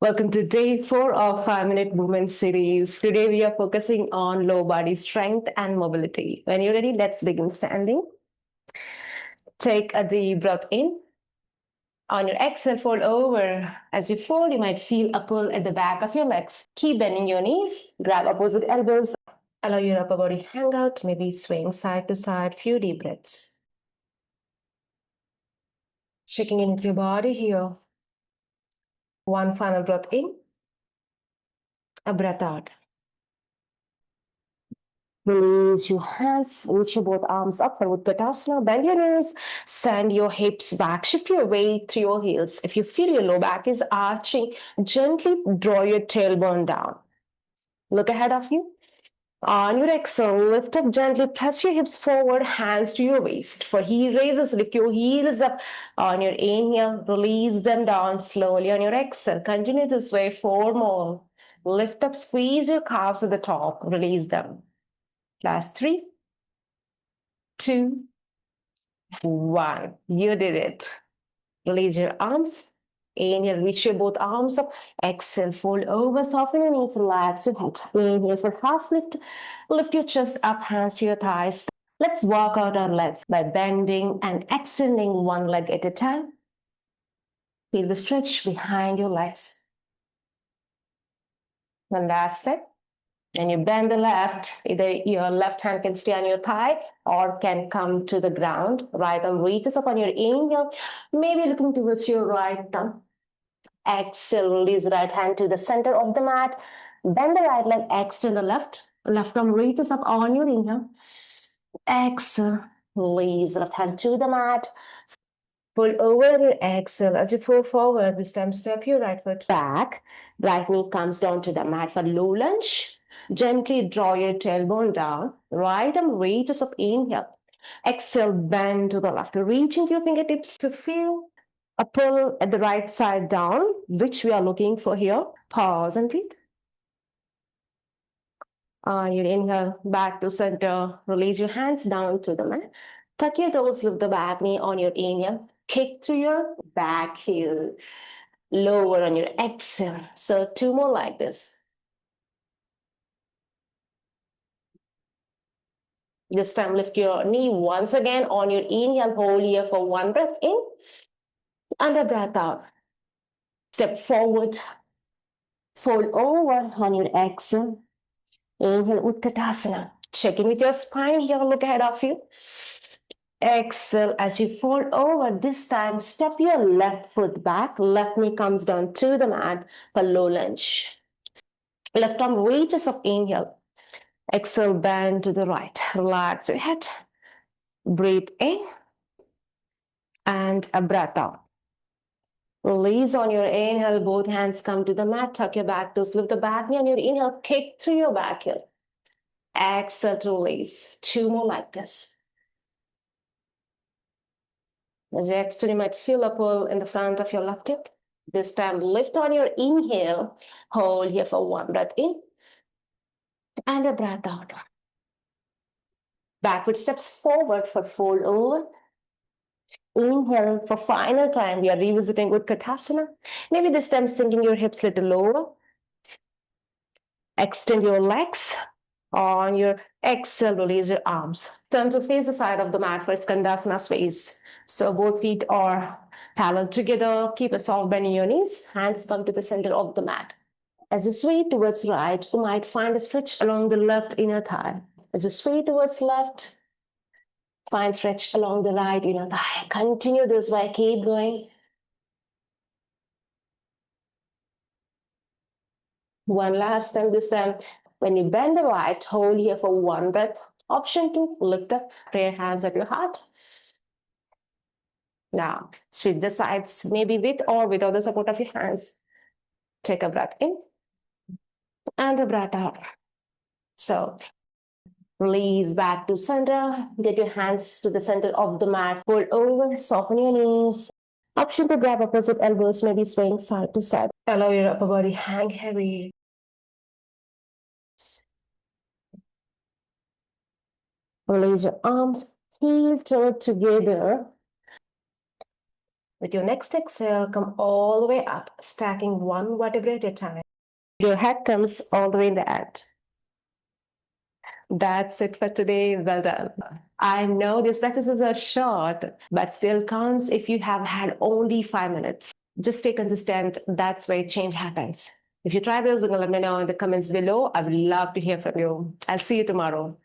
Welcome to day 4 of 5-minute movement series. Today we are focusing on low body strength and mobility. When you're ready, let's begin standing. Take a deep breath in. On your exhale, fold over. As you fold, you might feel a pull at the back of your legs. Keep bending your knees. Grab opposite elbows. Allow your upper body hang out, maybe swaying side to side. Few deep breaths. Checking in with your body here. One final breath in. A breath out. Release your hands, reach your both arms up for Utkatasana. Bend your knees, send your hips back, shift your weight through your heels. If you feel your low back is arching, gently draw your tailbone down. Look ahead of you. On your exhale, lift up gently, press your hips forward, hands to your waist. For heel raises, lift your heels up. On your inhale, release them down slowly. On your exhale, continue this way, 4 more. Lift up, squeeze your calves at the top, release them. Last 3, 2, 1. You did it. Release your arms. Inhale, reach your both arms up. Exhale, fold over, soften your knees, relax your head. Inhale for half lift. Lift your chest up, hands to your thighs. Let's walk out our legs by bending and extending one leg at a time. Feel the stretch behind your legs. One last step. And you bend the left, either your left hand can stay on your thigh or can come to the ground. Right arm reaches up on your inhale, maybe looking towards your right thumb. Exhale, release right hand to the center of the mat. Bend the right leg, extend the left. Left arm reaches up on your inhale. Exhale, release left hand to the mat. Pull over your exhale as you fall forward. This time, step your right foot back. Right knee comes down to the mat for low lunge. Gently draw your tailbone down. Right arm reaches up, inhale. Exhale, bend to the left. Reach into your fingertips to feel a pull at the right side down, which we are looking for here. Pause and breathe. On your inhale, back to center. Release your hands down to the mat. Tuck your toes, lift the back knee on your inhale. Kick to your back heel. Lower on your exhale. So 2 more like this. This time lift your knee once again on your inhale. Hold here for 1 breath in and a breath out. Step forward. Fold over on your exhale. Inhale, Utkatasana. Check in with your spine here. Look ahead of you. Exhale as you fold over. This time, step your left foot back. Left knee comes down to the mat for low lunge. Left arm reaches up, inhale. Exhale, bend to the right. Relax your head. Breathe in and a breath out. Release on your inhale. Both hands come to the mat. Tuck your back toes. Lift the back knee on your inhale. Kick through your back heel. Exhale to release. 2 more like this. As you exhale, you might feel a pull in the front of your left hip. This time, lift on your inhale. Hold here for 1 breath in and a breath out. Backward steps forward for fold over. Inhale for final time. We are revisiting Utkatasana. Maybe this time sinking your hips a little lower. Extend your legs. On your exhale, release your arms. Turn to face the side of the mat for Skandasana sways. So both feet are parallel together. Keep a soft bend in your knees. Hands come to the center of the mat. As you sway towards right, you might find a stretch along the left inner thigh. As you sway towards left, find stretch along the right inner thigh. Continue this way. Keep going. One last time. This time, when you bend the right, hold here for 1 breath. Option 2, lift up, prayer hands at your heart. Now, switch the sides, maybe with or without the support of your hands. Take a breath in and a breath out. So, release back to center. Get your hands to the center of the mat. Fold over, soften your knees. Option to grab opposite elbows, maybe swaying side to side. Allow your upper body hang heavy. Release your arms, heel toe together. With your next exhale, come all the way up, stacking one vertebra at a time. Your head comes all the way in the end. That's it for today. Well done. I know these practices are short, but still counts if you have had only 5 minutes. Just stay consistent. That's where change happens. If you try this, you can let me know in the comments below. I would love to hear from you. I'll see you tomorrow.